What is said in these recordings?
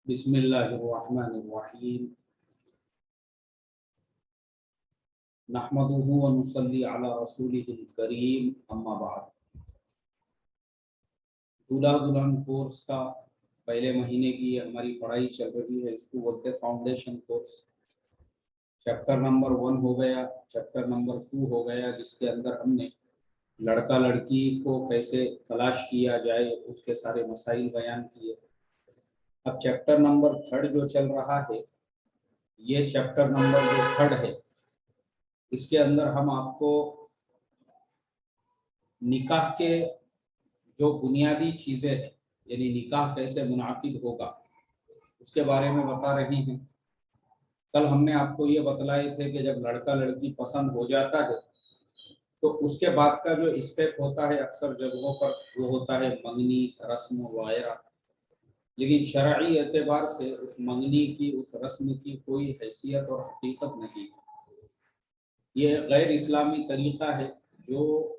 बिस्मिल्लाहिर्रहमानिर्रहीम नहमदुहु व नुसल्ली अला रसूलिहिल करीम अम्मा बाद। दूल्हा दुल्हन कोर्स का पहले महीने की हमारी पढ़ाई चल रही है। इसको बोलते हैं फाउंडेशन कोर्स। चैप्टर नंबर 1 हो गया, चैप्टर नंबर 2 हो गया, जिसके अंदर हमने लड़का लड़की को कैसे तलाश किया जाए उसके सारे मसाइल बयान किए। अब चैप्टर नंबर 3 जो चल रहा है, ये चैप्टर नंबर जो 3 है, इसके अंदर हम आपको निकाह के जो बुनियादी चीज़ें हैं, यानी निकाह कैसे मुनाकिद होगा, उसके बारे में बता रहे हैं। कल हमने आपको ये बतलाए थे कि जब लड़का लड़की पसंद हो जाता है तो उसके बाद का जो स्टेप होता है अक्सर जगहों पर वो होता है मंगनी, रस्म वगैरह। लेकिन शरई एतबार से उस मंगनी की, उस रस्म की कोई हैसियत और हकीकत नहीं। ये गैर इस्लामी तरीक़ा है जो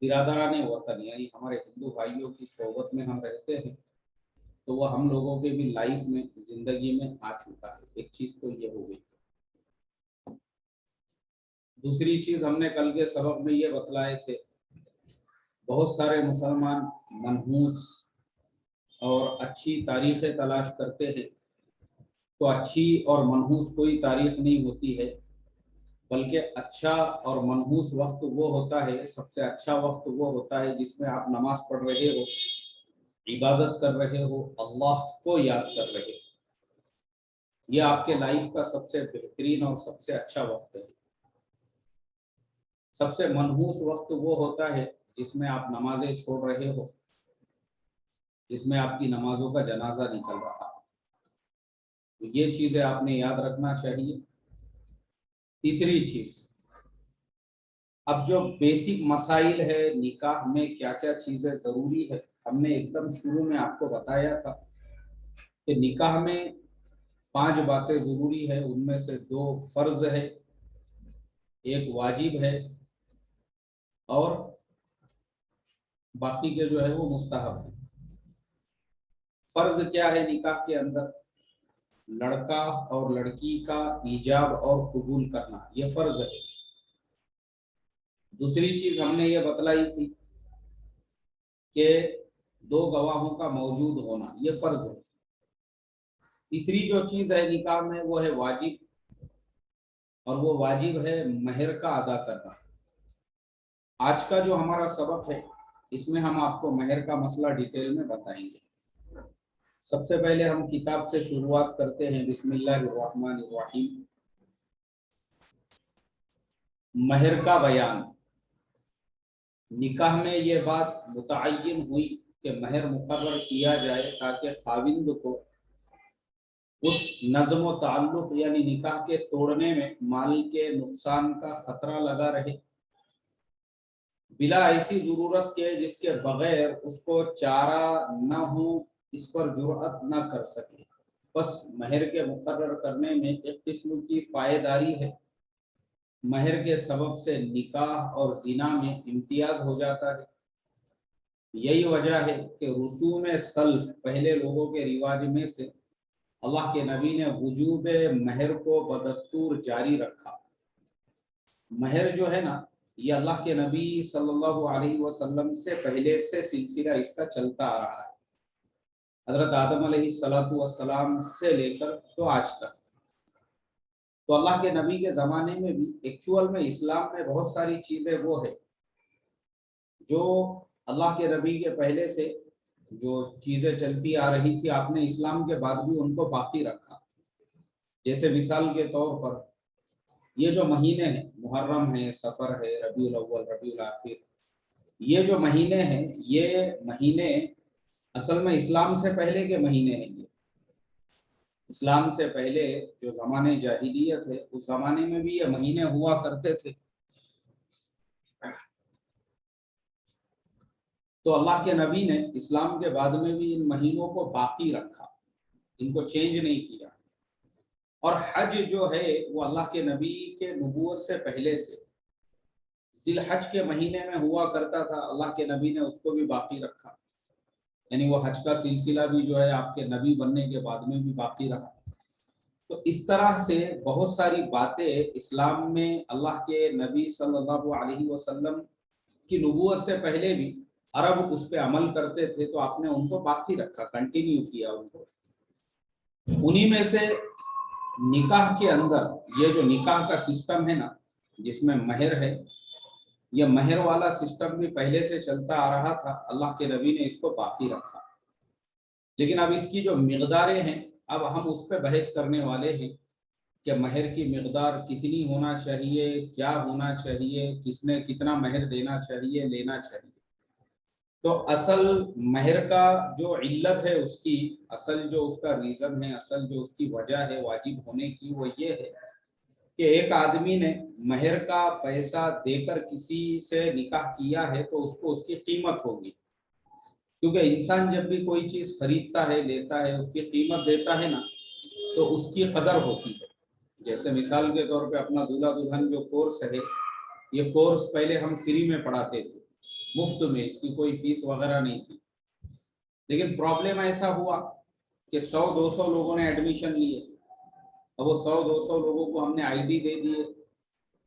बिरादराने वतन यानी हमारे हिंदू भाइयों की सोबत में हम रहते हैं, तो वह हम लोगों के भी लाइफ में, जिंदगी में आ चुका है। एक चीज़ तो ये हो गई। दूसरी चीज़ हमने कल के सबक में ये बतलाए थे, बहुत सारे मुसलमान मनहूस और अच्छी तारीखें तलाश करते हैं, तो अच्छी और मनहूस कोई तारीख नहीं होती है, बल्कि अच्छा और मनहूस वक्त वो होता है, सबसे अच्छा वक्त वो होता है जिसमें आप नमाज पढ़ रहे हो, इबादत कर रहे हो, अल्लाह को याद कर रहे हो। यह आपके लाइफ का सबसे बेहतरीन और सबसे अच्छा वक्त है। सबसे मनहूस वक्त वो होता है जिसमें आप नमाजें छोड़ रहे हो, जिसमें आपकी नमाजों का जनाजा निकल रहा है। तो ये चीज़ें आपने याद रखना चाहिए। तीसरी चीज़, अब जो बेसिक मसाइल है निकाह में, क्या क्या चीज़ें ज़रूरी है, हमने एकदम शुरू में आपको बताया था कि निकाह में 5 बातें ज़रूरी है। उनमें से 2 फ़र्ज़ है, एक वाजिब है, और बाकी के जो है वो मुस्तहब है। फ़र्ज़ क्या है निकाह के अंदर? लड़का और लड़की का ईजाब और कबूल करना, ये फ़र्ज़ है। दूसरी चीज़ हमने ये बतलाई थी कि 2 गवाहों का मौजूद होना, ये फ़र्ज़ है। तीसरी जो चीज़ है निकाह में वो है वाजिब, और वो वाजिब है महर का अदा करना। आज का जो हमारा सबक है, इसमें हम आपको महर का मसला डिटेल में बताएंगे। सबसे पहले हम किताब से शुरुआत करते हैं। बिस्मिल्लाहिर्रहमानिर्रहीम। महर का बयान। निकाह में ये बात मुतअय्यन हुई कि महर मुकर्रर किया जाए ताकि खाविंद को उस नज़्म व ताल्लुक़ यानी निकाह के तोड़ने में माल के नुकसान का खतरा लगा रहे, बिला ऐसी ज़रूरत के जिसके बगैर उसको चारा न हो, इस पर जुर्अत न कर सके। बस महर के मुकर्रर करने में एक किस्म की पायेदारी है। महर के सबब से निकाह और जिना में इम्तियाज हो जाता है। यही वजह है कि रसूम सल्फ, पहले लोगों के रिवाज में से अल्लाह के नबी ने वजूब महर को बदस्तूर जारी रखा। महर जो है ना, ये अल्लाह के नबी सल्लल्लाहु अलैहि वसल्लम से पहले से सिलसिला इसका चलता आ रहा है। हजरत आदम अलैहिस्सलातु वस्सलाम से लेकर तो आज तक। तो अल्लाह के नबी के ज़माने में भी एक्चुअल में इस्लाम में बहुत सारी चीज़ें वो है जो अल्लाह के नबी के पहले से जो चीज़ें चलती आ रही थी, आपने इस्लाम के बाद भी उनको बाकी रखा। जैसे मिसाल के तौर पर ये जो महीने हैं, मुहर्रम है, सफ़र है, रबीउल अव्वल, रबीउल आखिर, ये जो महीने हैं, ये महीने असल में इस्लाम से पहले के महीने हैं। ये इस्लाम से पहले जो ज़माने जाहिलियत है, उस ज़माने में भी ये महीने हुआ करते थे। तो अल्लाह के नबी ने इस्लाम के बाद में भी इन महीनों को बाकी रखा, इनको चेंज नहीं किया। और हज जो है वो अल्लाह के नबी के नबूवत से पहले से जिल हज के महीने में हुआ करता था, अल्लाह के नबी ने उसको भी बाकी रखा। यानी वो हज का सिलसिला भी जो है आपके नबी बनने के बाद में भी बाकी रहा। तो इस तरह से बहुत सारी बातें इस्लाम में अल्लाह के नबी सल्लल्लाहु अलैहि वसल्लम की नबूवत से पहले भी अरब उस पर अमल करते थे, तो आपने उनको बाकी रखा, कंटिन्यू किया उनको। उन्हीं में से निकाह के अंदर ये जो निकाह का सिस्टम है ना, जिसमें महर है, ये महर वाला सिस्टम भी पहले से चलता आ रहा था, अल्लाह के नबी ने इसको बाकी रखा। लेकिन अब इसकी जो मिकदारें हैं, अब हम उस पर बहस करने वाले हैं कि महर की मिकदार कितनी होना चाहिए, क्या होना चाहिए, किसने कितना महर देना चाहिए, लेना चाहिए। तो असल महर का जो इल्लत है, उसकी असल जो उसका रीज़न है, असल जो उसकी वजह है वाजिब होने की, वो ये है कि एक आदमी ने महर का पैसा देकर किसी से निकाह किया है तो उसको उसकी कीमत होगी, क्योंकि इंसान जब भी कोई चीज़ खरीदता है, लेता है, उसकी कीमत देता है ना, तो उसकी कदर होती है। जैसे मिसाल के तौर पे अपना दूल्हा दुल्हन जो कोर्स है, ये कोर्स पहले हम फ्री में पढ़ाते थे, मुफ्त में, इसकी कोई फीस वगैरह नहीं थी। लेकिन प्रॉब्लम ऐसा हुआ कि 100-200 लोगों ने एडमिशन लिए। अब वो 100-200 लोगों को हमने आईडी दे दिए।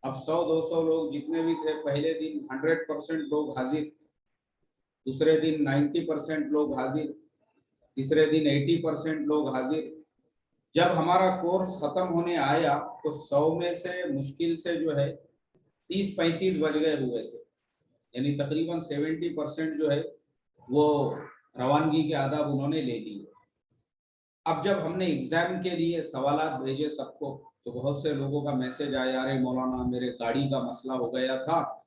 अब 100-200 लोग जितने भी थे, पहले दिन 100% लोग हाजिर, दूसरे दिन 90% लोग हाजिर, तीसरे दिन 80% लोग हाजिर। जब हमारा कोर्स खत्म होने आया तो 100 में से मुश्किल से जो है 30-35 बज गए हुए थे, यानी तकरीबन 70% जो है वो रवानगी के आदाब उन्होंने ले लिए। अब जब हमने एग्जाम के लिए सवालात भेजे सबको, तो बहुत से लोगों का मैसेज आया, अरे मौलाना मेरे गाड़ी का मसला हो गया था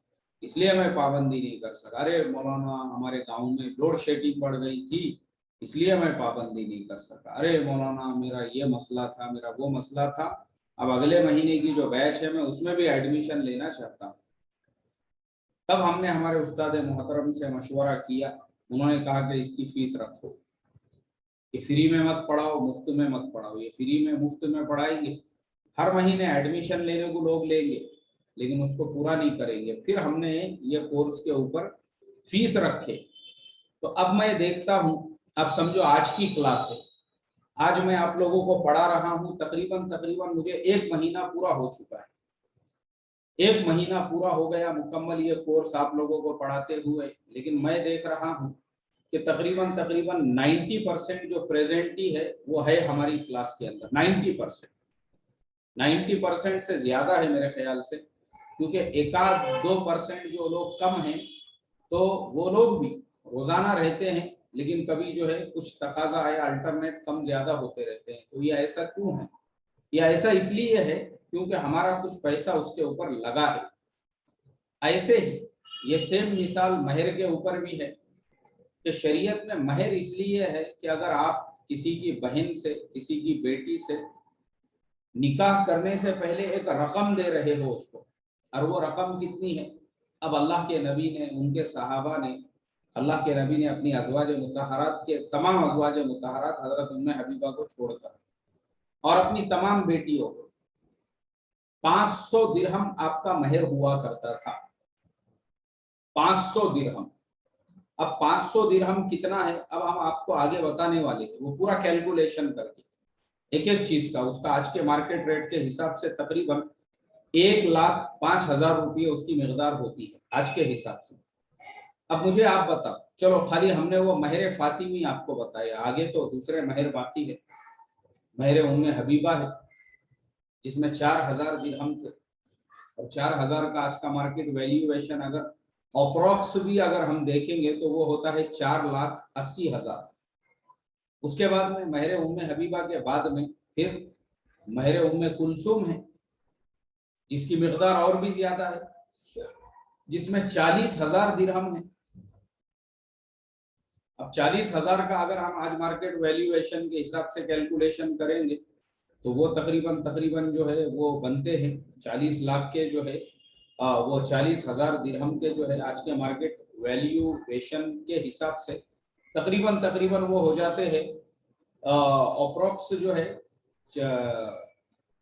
इसलिए मैं पाबंदी नहीं कर सका, अरे मौलाना हमारे गांव में लोड शेडिंग बढ़ गई थी इसलिए मैं पाबंदी नहीं कर सका, अरे मौलाना मेरा ये मसला था, मेरा वो मसला था, अब अगले महीने की जो बैच है मैं उसमें भी एडमिशन लेना चाहता हूँ। तब हमने हमारे उस्ताद मोहतरम से मशवरा किया, उन्होंने कहा कि इसकी फीस रखो, ये फ्री में मत पढ़ाओ, मुफ्त में मत पढ़ाओ। ये फ्री में मुफ्त में पढ़ाएंगे, हर महीने एडमिशन लेने को लोग लेंगे, लेकिन उसको पूरा नहीं करेंगे। फिर हमने ये कोर्स के ऊपर फीस रखे। तो अब मैं देखता हूँ, अब समझो आज की क्लास है, आज मैं आप लोगों को पढ़ा रहा हूँ, तकरीबन मुझे 1 महीना पूरा हो चुका है। 1 महीना पूरा हो गया मुकम्मल ये कोर्स आप लोगों को पढ़ाते हुए, लेकिन मैं देख रहा हूँ कि तकरीबन 90% जो प्रेजेंटी है वो है हमारी क्लास के अंदर। 90% से ज्यादा है मेरे ख्याल से, क्योंकि 1-2% जो लोग कम हैं, तो वो लोग भी रोजाना रहते हैं, लेकिन कभी जो है कुछ तकाजा या अल्टरनेट कम ज्यादा होते रहते हैं। तो ये ऐसा क्यों है? ये ऐसा इसलिए है क्योंकि हमारा कुछ पैसा उसके ऊपर लगा है। ऐसे ही ये सेम मिसाल महर के ऊपर भी है कि शरीयत में महर इसलिए है कि अगर आप किसी की बहन से, किसी की बेटी से निकाह करने से पहले एक रकम दे रहे हो उसको, और वो रकम कितनी है? अब अल्लाह के नबी ने, उनके सहाबा ने, अल्लाह के नबी ने अपनी अज़वाज मुतहरात के तमाम अज़वाज मुतहरात हज़रत उम्मे हबीबा को छोड़कर और अपनी तमाम बेटियों को 500 दिरहम आपका महर हुआ करता था। 500 दिरहम। अब 500 दिरहम कितना है, अब हम आपको आगे बताने वाले हैं, वो पूरा कैलकुलेशन करके एक एक चीज का, उसका आज के मार्केट रेट के हिसाब से तकरीबन 1,05,000 रुपये उसकी मिकदार होती है आज के हिसाब से। अब मुझे आप बताओ, चलो खाली हमने वो महर फातिमी आपको बताया, आगे तो दूसरे महर बाकी है। महर उम्मे हबीबा है जिसमें 4,000 दिरहम थे, और 4,000 का आज का मार्केट वैल्यूएशन अगर अप्रोक्स भी अगर हम देखेंगे तो वो होता है 4,80,000। उसके बाद में महर उम्मे हबीबा के बाद में फिर महर उम्मे कुलसुम है जिसकी मिकदार और भी ज्यादा है, जिसमें 40,000 दिरहम है। अब 40,000 का अगर हम आज मार्केट वैल्यूएशन के हिसाब से कैलकुलेशन करेंगे तो वो तकरीबन जो है वो बनते हैं 40 लाख के जो है, वो 40,000 दिरहम के जो है आज के मार्केट वैल्यूएशन के हिसाब से तकरीबन वो हो जाते हैं अप्रोक्स जो है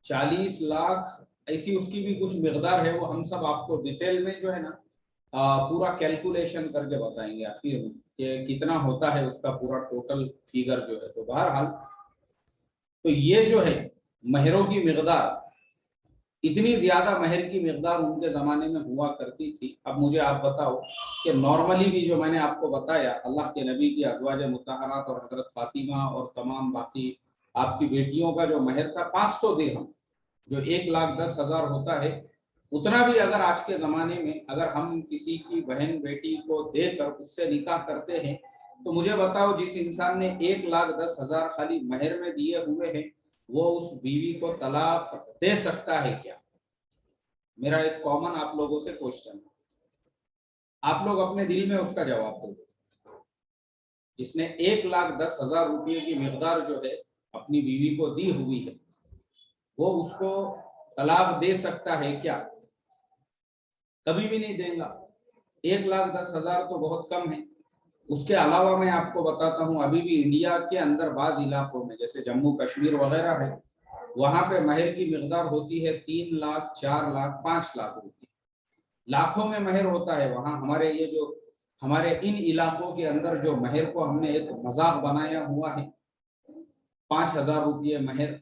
40 लाख। ऐसी उसकी भी कुछ मिकदार है, वो हम सब आपको डिटेल में जो है ना पूरा कैलकुलेशन करके बताएंगे आखिर में कि कितना होता है उसका पूरा टोटल फिगर जो है। तो बहरहाल तो ये जो है महरों की मिकदार, इतनी ज्यादा महर की मिकदार उनके जमाने में हुआ करती थी। अब मुझे आप बताओ कि नॉर्मली भी जो मैंने आपको बताया अल्लाह के नबी की अज़वाज मुतहरात और हजरत फातिमा और तमाम बाकी आपकी बेटियों का जो महर था 500 दिरहम, जो 1,10,000 होता है, उतना भी अगर आज के ज़माने में अगर हम किसी की बहन बेटी को देकर उससे निकाह करते हैं, तो मुझे बताओ जिस इंसान ने 1,10,000 खाली महर में दिए हुए हैं, वो उस बीवी को तलाक दे सकता है क्या? मेरा एक कॉमन आप लोगों से क्वेश्चन, आप लोग अपने दिल में उसका जवाब दो। जिसने 1,10,000 रुपये की मिकदार जो है अपनी बीवी को दी हुई है, वो उसको तलाक दे सकता है क्या? कभी भी नहीं देगा। 1,10,000 तो बहुत कम है। उसके अलावा मैं आपको बताता हूँ, अभी भी इंडिया के अंदर बाज इलाकों में जैसे जम्मू कश्मीर वगैरह है, वहां पे महर की मिकदार होती है 3 लाख, 4 लाख, 5 लाख रुपये, लाखों में महर होता है वहां। हमारे ये जो हमारे इन इलाकों के अंदर जो महर को हमने एक मजाक बनाया हुआ है, 5,000 रुपये महर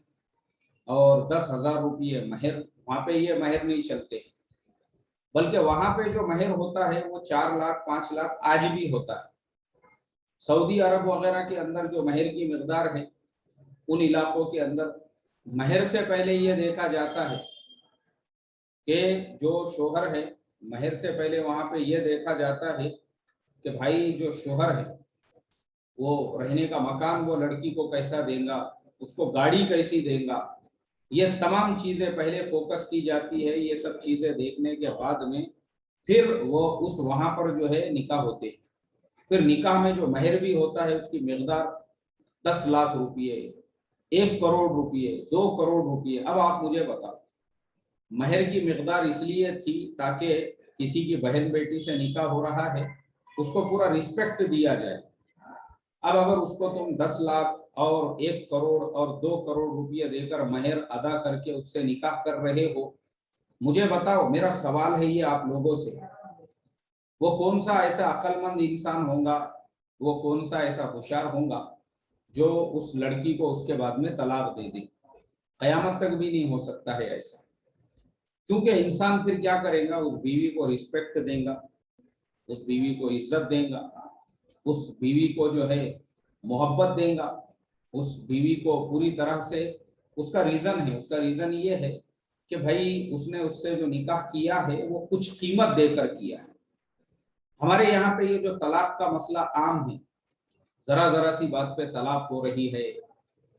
और 10,000 रुपये महर, वहां पे ये महर नहीं चलते, बल्कि वहां पे जो महर होता है वो 4 लाख, 5 लाख आज भी होता है। सऊदी अरब वगैरह के अंदर जो महर की मिकदार है, उन इलाकों के अंदर महर से पहले ये देखा जाता है कि जो शोहर है, महर से पहले वहां पे ये देखा जाता है कि भाई जो शोहर है वो रहने का मकान वो लड़की को कैसा देगा, उसको गाड़ी कैसी देगा, ये तमाम चीजें पहले फोकस की जाती है। ये सब चीजें देखने के बाद में फिर वो उस वहां पर जो है निकाह होते हैं। फिर निकाह में जो महर भी होता है उसकी मिकदार 10 लाख रुपये, 1 करोड़ रुपये, 2 करोड़ रुपये। अब आप मुझे बताओ, महर की मिकदार इसलिए थी ताकि किसी की बहन बेटी से निकाह हो रहा है, उसको पूरा रिस्पेक्ट दिया जाए। अब अगर उसको तुम 10 लाख और 1 करोड़ और 2 करोड़ रुपये देकर महर अदा करके उससे निकाह कर रहे हो, मुझे बताओ, मेरा सवाल है ये आप लोगों से, वो कौन सा ऐसा अक्लमंद इंसान होगा, वो कौन सा ऐसा होशियार होगा जो उस लड़की को उसके बाद में तलाक दे दे? कयामत तक भी नहीं हो सकता है ऐसा। क्योंकि इंसान फिर क्या करेगा, उस बीवी को रिस्पेक्ट देगा, उस बीवी को इज्जत देगा, उस बीवी को जो है मोहब्बत देगा, उस बीवी को पूरी तरह से, उसका रीजन ये है कि भाई उसने उससे जो निकाह किया है वो कुछ कीमत देकर किया है। हमारे यहाँ पे ये जो तलाक का मसला आम है, जरा जरा सी बात पे तलाक हो रही है,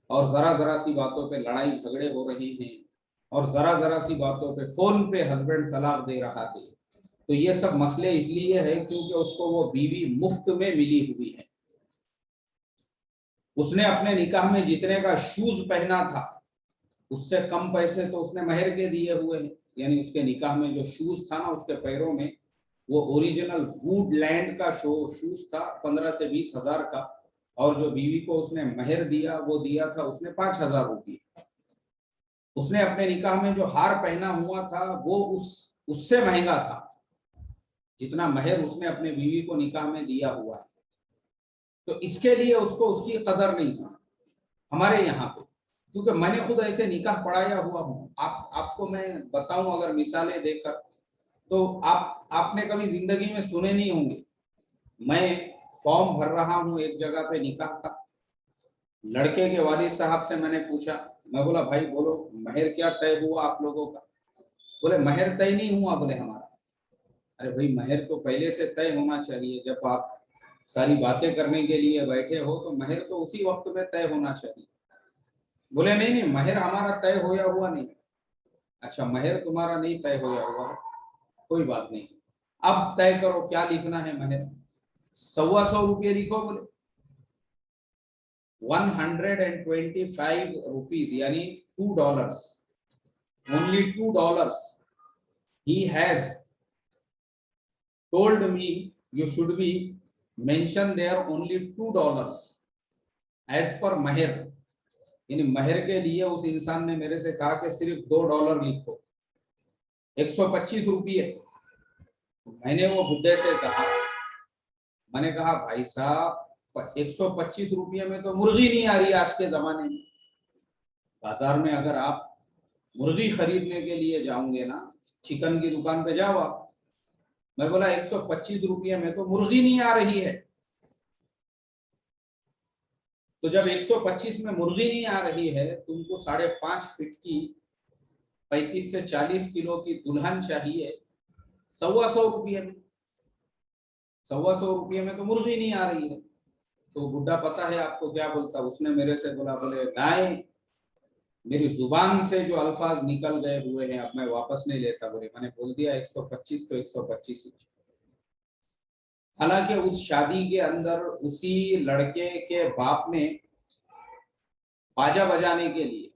और जरा जरा सी बातों पे लड़ाई झगड़े हो रहे हैं, और जरा जरा सी बातों पे फोन पे हस्बैंड तलाक दे रहा है। तो ये सब मसले इसलिए है क्योंकि उसको वो बीवी मुफ्त में मिली हुई है। उसने अपने निकाह में जितने का शूज पहना था उससे कम पैसे तो उसने महर के दिए हुए हैं। यानी उसके निकाह में जो शूज था ना उसके पैरों में, वो ओरिजिनल वुडलैंड का शूज था 15 से 20 हजार का, और जो बीवी को उसने महर दिया वो दिया था उसने 5,000 रुपये। उसने अपने निकाह में जो हार पहना हुआ था वो उससे महंगा था जितना महर उसने अपने बीवी को निकाह में दिया हुआ है। तो इसके लिए उसको उसकी कदर नहीं है हमारे यहाँ पे, क्योंकि मैंने खुद ऐसे निकाह पढ़ाया हुआ हूँ। आपको मैं बताऊं अगर मिसालें देकर, तो आपने कभी जिंदगी में सुने नहीं होंगे। मैं फॉर्म भर रहा हूँ एक जगह पे निकाह का, लड़के के वालिद साहब से मैंने पूछा, मैं बोला भाई बोलो महर क्या तय हुआ आप लोगों का? बोले महर तय नहीं हुआ बोले हमारा। अरे भाई महर तो पहले से तय होना चाहिए, जब आप सारी बातें करने के लिए बैठे हो तो महर तो उसी वक्त में तय होना चाहिए। बोले नहीं नहीं महर हमारा तय होया हुआ नहीं। अच्छा महर तुम्हारा नहीं तय होया हुआ है, कोई बात नहीं, अब तय करो क्या लिखना है महर। 125 रुपये लिखो बोले, 125 रुपीज यानी $2, only $2 he has told me you should be mention there only $2 as per महर। यानी महर के लिए उस इंसान ने मेरे से कहा कि सिर्फ $2 लिखो, 125 रुपये। मैंने वो बुड्ढे से कहा, मैंने कहा भाई साहब 125 रुपये में तो मुर्गी नहीं आ रही आज के जमाने में। बाजार में अगर आप मुर्गी खरीदने के लिए जाओगे ना, चिकन की दुकान पे जाओ आप, मैं बोला 125 रुपये में तो मुर्गी नहीं आ रही है। तो जब 125 में मुर्गी नहीं आ रही है, तुमको 5.5 फीट की 35 से 40 किलो की दुल्हन चाहिए 125 रुपये में। 125 रुपये में तो मुर्गी नहीं आ रही है। तो बुड्ढा पता है आपको क्या बोलता, उसने मेरे से बोला, बोले नहीं, मेरी जुबान से जो अल्फाज निकल गए हुए हैं अब मैं वापस नहीं लेता। बोले मैंने बोल दिया 125 तो 125 ही। हालांकि उस शादी के अंदर उसी लड़के के बाप ने बाजा बजाने के लिए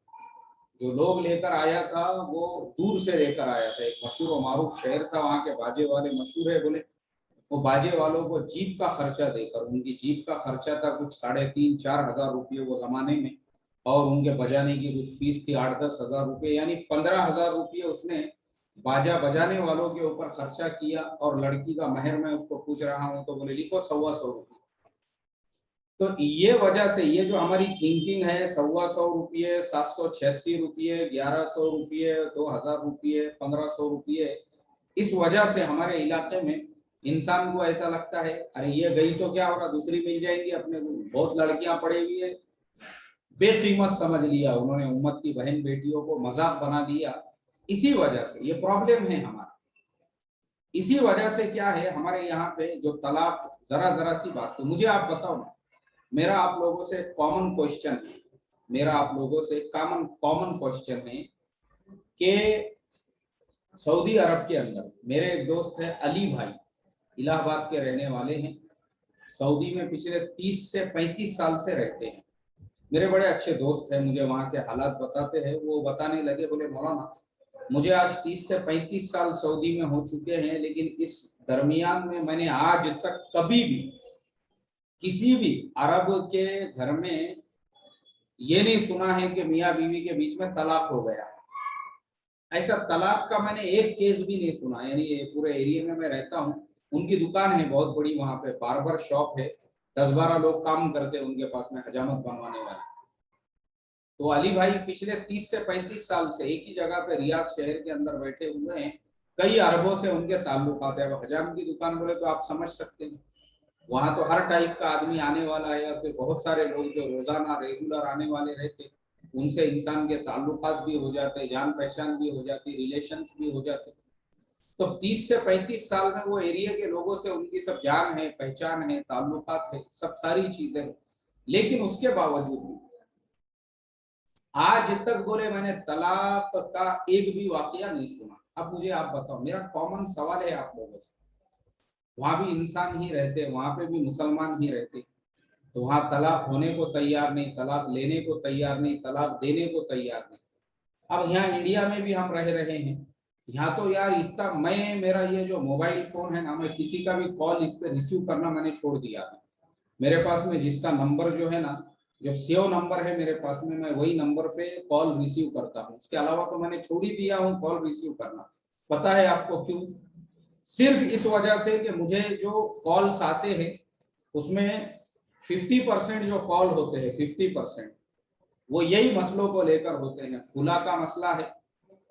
जो लोग लेकर आया था वो दूर से लेकर आया था। एक मशहूर और मारूफ शहर था, वहां के बाजे वाले मशहूर है। बोले वो बाजे वालों को जीप का खर्चा देकर, उनकी जीप का खर्चा था कुछ 3,500-4 हजार रुपये वो जमाने में, और उनके बजाने की कुछ फीस थी 8-10 हजार रुपये, यानी 15,000 रुपये उसने बाजा बजाने वालों के ऊपर खर्चा किया। और लड़की का महर मैं उसको पूछ रहा हूँ तो बोले लिखो 125 रुपये। तो ये वजह से ये जो हमारी थिंकिंग है 125 रुपये, 786 रुपये, 1100 रुपये, 2000 रुपये, 1500 रुपये, इस वजह से हमारे इलाके में इंसान को ऐसा लगता है अरे ये गई तो क्या हो रहा, दूसरी मिल जाएगी अपने को। बहुत लड़कियां पड़ी हुई है, बेकीमत समझ लिया उन्होंने, उम्मत की बहन बेटियों को मजाक बना दिया। इसी वजह से ये प्रॉब्लम है हमारा। इसी वजह से क्या है हमारे यहाँ पे जो तलाक, जरा सी बात, तो मुझे आप बताओ ना, मेरा आप लोगों से कॉमन क्वेश्चन है, मेरा आप लोगों से कॉमन क्वेश्चन है कि सऊदी अरब के अंदर मेरे एक दोस्त है अली भाई, इलाहाबाद के रहने वाले हैं, सऊदी में पिछले 30 से 35 साल से रहते हैं। मेरे बड़े अच्छे दोस्त हैं, मुझे वहाँ के हालात बताते हैं। वो बताने लगे, बोले मौलाना मुझे आज 30 से 35 साल सऊदी में हो चुके हैं, लेकिन इस दरमियान में मैंने आज तक कभी भी किसी भी अरब के घर में ये नहीं सुना है कि मियाँ बीवी के बीच में तलाक हो गया। ऐसा तलाक का मैंने एक केस भी नहीं सुना। यानी ये पूरे एरिया में मैं रहता हूँ, उनकी दुकान है बहुत बड़ी, वहां पे बार्बर शॉप है, 10-12 लोग काम करते हैं उनके पास में, हजामत बनवाने वाले। तो अली भाई पिछले 30 से 35 साल से एक ही जगह पे रियाद शहर के अंदर बैठे हुए हैं, कई अरबों से उनके ताल्लुकात है। हजाम की दुकान बोले तो आप समझ सकते हैं, वहां तो हर टाइप का आदमी आने वाला है, और फिर बहुत सारे लोग जो रोजाना रेगुलर आने वाले रहते, उनसे इंसान के ताल्लुकात भी हो जाते, जान पहचान भी हो जाती, रिलेशंस भी हो जाते। तो 30 से 35 साल में वो एरिया के लोगों से उनकी सब जान है, पहचान है, ताल्लुकात है, सब सारी चीजें हैं। लेकिन उसके बावजूद भी आज तक बोले मैंने तलाक का एक भी वाकया नहीं सुना। अब मुझे आप बताओ, मेरा कॉमन सवाल है आप लोगों से, वहां भी इंसान ही रहते, वहां पे भी मुसलमान ही रहते, तो वहां तलाक होने को तैयार नहीं, तलाक लेने को तैयार नहीं, तलाक देने को तैयार नहीं। अब यहाँ इंडिया में भी हम रह रहे हैं, यहाँ तो यार इतना, मैं मेरा ये जो मोबाइल फोन है ना, मैं किसी का भी कॉल इस पे रिसीव करना मैंने छोड़ दिया था। मेरे पास में जिसका नंबर जो है ना, जो सेव नंबर है मेरे पास में, मैं वही नंबर पे कॉल रिसीव करता हूँ। उसके अलावा तो मैंने छोड़ ही दिया हूँ कॉल रिसीव करना। पता है आपको क्यों? सिर्फ इस वजह से कि मुझे जो कॉल्स आते हैं उसमें 50% जो कॉल होते हैं, 50% वो यही मसलों को लेकर होते हैं। खुला का मसला है,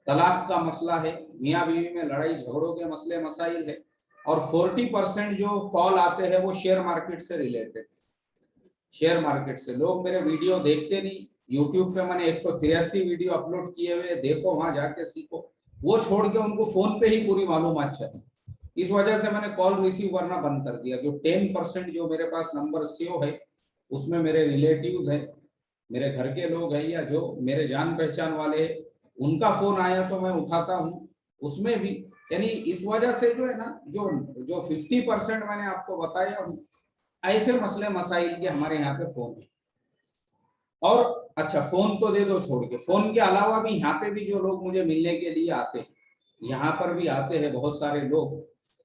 तलाक का मसला है, मियाँ बीवी में लड़ाई झगड़ों के मसले मसाइल है, और 40% जो कॉल आते हैं वो शेयर मार्केट से रिलेटेड। शेयर मार्केट से लोग मेरे वीडियो देखते नहीं, यूट्यूब पे मैंने 183 वीडियो अपलोड किए हुए, देखो वहां जाके सीखो। वो छोड़ के उनको फोन पे ही पूरी मालूमात चाहिए। इस वजह से मैंने कॉल रिसीव करना बंद कर दिया। जो 10% जो मेरे पास नंबर सेव है उसमें मेरे रिलेटिव्स हैं, मेरे घर के लोग हैं, या जो मेरे जान पहचान वाले हैं, उनका फोन आया तो मैं उठाता हूँ। उसमें भी यानी इस वजह से जो है ना, जो जो 50% मैंने आपको बताया, ऐसे मसले मसाइल के हमारे यहाँ पे फोन है। और अच्छा, फोन तो दे दो छोड़ के, फोन के अलावा भी यहाँ पे भी जो लोग मुझे मिलने के लिए आते हैं, यहाँ पर भी आते हैं बहुत सारे लोग।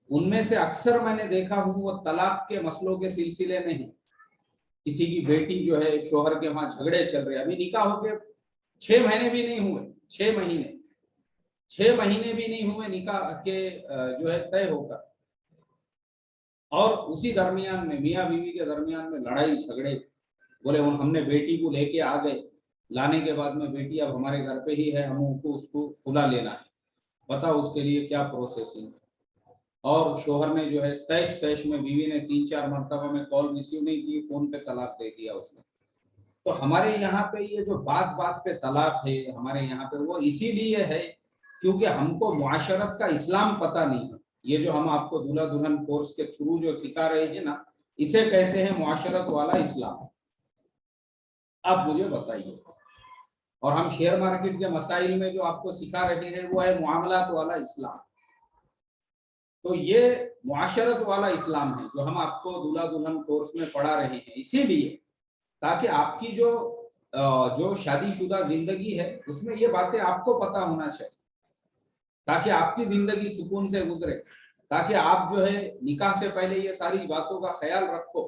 उनमें से अक्सर मैंने देखा हूँ वो तलाक के मसलों के सिलसिले में है। किसी की बेटी जो है, शोहर के वहां झगड़े चल रहे, अभी निकाह होके 6 महीने भी नहीं हुए, 6 महीने भी नहीं हुए निकाह के जो है तय होकर, और उसी दरमियान में मियाँ बीवी के दरमियान में लड़ाई झगड़े, बोले हमने बेटी को लेके आ गए, लाने के बाद में बेटी अब हमारे घर पे ही है, हमको उसको खुला लेना है, बताओ उसके लिए क्या प्रोसेसिंग है। और शोहर ने जो है तैश तैश में, बीवी ने 3-4 मरतबा में कॉल रिसीव नहीं की, फोन पे तलाक दे दिया उसने। तो हमारे यहाँ पे ये जो बात बात पे तलाक है हमारे यहाँ पे, वो इसीलिए है क्योंकि हमको मुआशरत का इस्लाम पता नहीं है। ये जो हम आपको दूल्हा दुल्हन कोर्स के थ्रू जो सिखा रहे हैं ना, इसे कहते हैं मुआशरत वाला इस्लाम। अब मुझे बताइए, और हम शेयर मार्केट के मसाइल में जो आपको सिखा रहे हैं वो है मुआमलात वाला इस्लाम। तो ये मुआशरत वाला इस्लाम है जो हम आपको दूल्हा दुल्हन कोर्स में पढ़ा रहे हैं, इसीलिए ताकि आपकी जो शादीशुदा जिंदगी है उसमें ये बातें आपको पता होना चाहिए, ताकि आपकी जिंदगी सुकून से गुजरे, ताकि आप जो है निकाह से पहले ये सारी बातों का ख्याल रखो।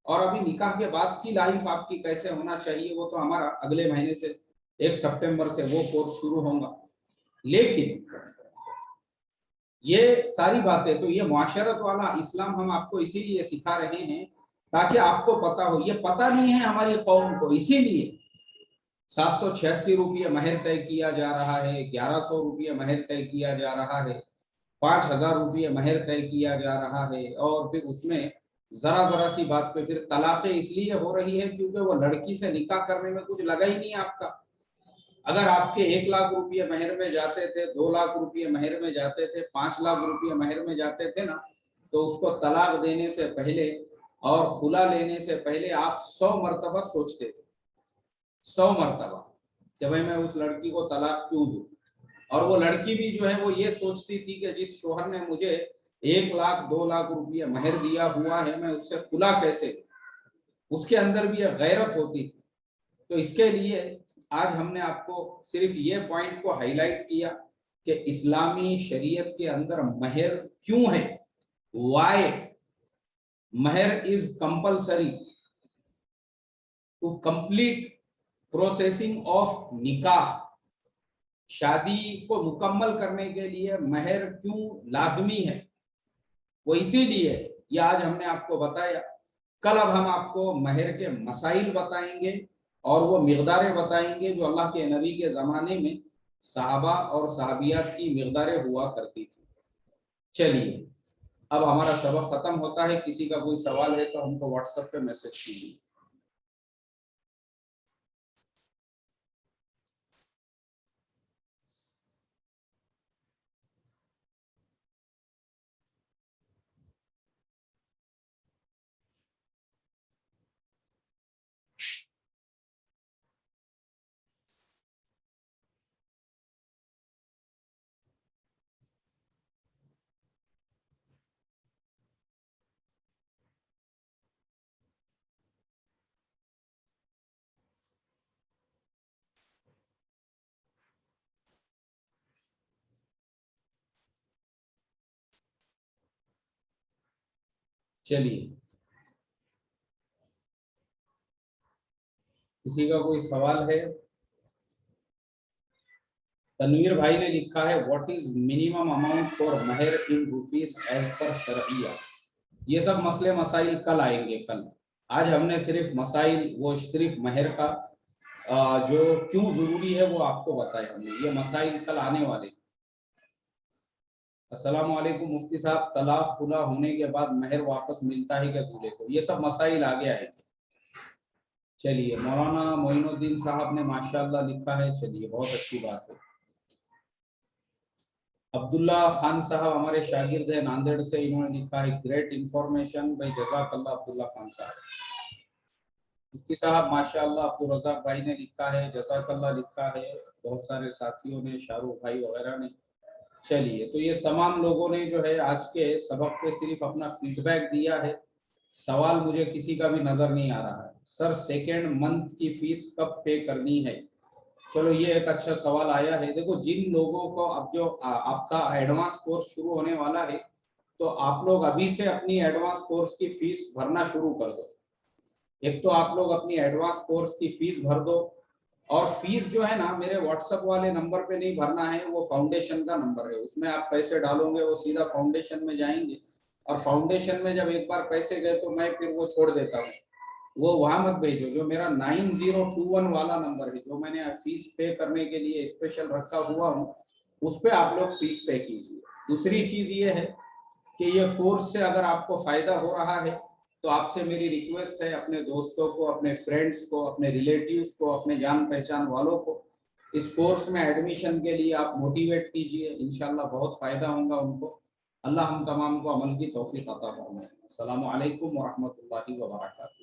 और अभी निकाह के बाद की लाइफ आपकी कैसे होना चाहिए वो तो हमारा अगले महीने से 1 सितंबर से वो कोर्स शुरू होगा। लेकिन ये सारी बातें तो ये मुआशरत वाला इस्लाम हम आपको इसीलिए सिखा रहे हैं ताकि आपको पता हो। ये पता नहीं है हमारी कौम को, इसीलिए 786 रुपये महर तय किया जा रहा है, 1100 रुपये महर तय किया जा रहा है, 5000 रुपये महर तय किया जा रहा है। और फिर उसमें जरा जरा सी बात पे फिर तलाक़ें इसलिए हो रही है क्योंकि वो लड़की से निकाह करने में कुछ लगा ही नहीं आपका। अगर आपके 1 लाख रुपये महर में जाते थे, 2 लाख रुपये महर में जाते थे, 5 लाख रुपये महर में जाते थे ना, तो उसको तलाक देने से पहले और खुला लेने से पहले आप 100 मरतबा सोचते थे, 100 मरतबा कि भाई मैं उस लड़की को तलाक क्यों दूं। और वो लड़की भी जो है वो ये सोचती थी कि जिस शोहर ने मुझे 1 लाख 2 लाख रुपये महर दिया हुआ है, मैं उससे खुला कैसे दूं। उसके अंदर भी एक गैरत होती थी। तो इसके लिए आज हमने आपको सिर्फ ये पॉइंट को हाईलाइट किया कि इस्लामी शरीयत के अंदर महर क्यों है, वाई महर is compulsory to complete processing of निकाह। शादी को मुकम्मल करने के लिए महर क्यों लाजमी है, वो इसीलिए ये आज हमने आपको बताया। कल अब हम आपको महर के मसाइल बताएंगे और वो मिक़दारें बताएंगे जो अल्लाह के नबी के ज़माने में सहाबा और सहाबियात की मिक़दारें हुआ करती थी। चलिए अब हमारा सबक ख़त्म होता है। किसी का कोई सवाल है तो हमको व्हाट्सएप पे मैसेज कीजिए। चलिए किसी का कोई सवाल है? तनवीर भाई ने लिखा है what is minimum amount for महर इन रुपीज एज पर शरइया। ये सब मसले मसाइल कल आएंगे। कल आज हमने सिर्फ मसाइल वो सिर्फ महर का जो क्यों जरूरी है वो आपको बताया हमने। ये मसाइल कल आने वाले। अस्सलाम वालेकुम मुफ्ती साहब, तलाक खुला होने के बाद महर वापस मिलता है क्या दूल्हे को? ये सब मसाइल आगे आएंगे। चलिए मौलाना मोइनुद्दीन साहब ने माशाअल्लाह लिखा है, चलिए बहुत अच्छी बात है। अब्दुल्ला खान साहब हमारे शागिर्द है नांदेड़ से, इन्होंने लिखा है ग्रेट इंफॉर्मेशन भाई, जज़ाकल्लाह अब्दुल्ला खान साहब। मुफ्ती साहब माशाअल्लाह। अब्दुल रज़ाक भाई ने लिखा है, जज़ाकल्लाह लिखा है। बहुत सारे साथियों ने, शाहरुख भाई वगैरह ने। चलिए तो ये तमाम लोगों ने जो है आज के सबक पे सिर्फ अपना फीडबैक दिया है। सवाल मुझे किसी का भी नजर नहीं आ रहा है। सर सेकेंड मंथ की फीस कब पे करनी है? चलो ये एक अच्छा सवाल आया है। देखो जिन लोगों को अब जो आपका एडवांस कोर्स शुरू होने वाला है, तो आप लोग अभी से अपनी एडवांस कोर्स की फीस भरना शुरू कर दो। एक तो आप लोग अपनी एडवांस कोर्स की फीस भर दो, और फीस जो है ना मेरे व्हाट्सएप वाले नंबर पे नहीं भरना है, वो फाउंडेशन का नंबर है, उसमें आप पैसे डालोगे वो सीधा फाउंडेशन में जाएंगे। और फाउंडेशन में जब एक बार पैसे गए तो मैं फिर वो छोड़ देता हूँ, वो वहां मत भेजो। जो मेरा 9021 वाला नंबर है, जो मैंने फीस पे करने के लिए स्पेशल रखा हुआ हूँ, उस पर आप लोग फीस पे कीजिए। दूसरी चीज ये है कि ये कोर्स से अगर आपको फायदा हो रहा है तो आपसे मेरी रिक्वेस्ट है, अपने दोस्तों को, अपने फ्रेंड्स को, अपने रिलेटिव्स को, अपने जान पहचान वालों को इस कोर्स में एडमिशन के लिए आप मोटिवेट कीजिए। इंशाल्लाह बहुत फायदा होगा उनको। अल्लाह हम तमाम को अमल की तौफीक अता फरमाए। अस्सलामु अलैकुम व रहमतुल्लाहि व बरकातहू।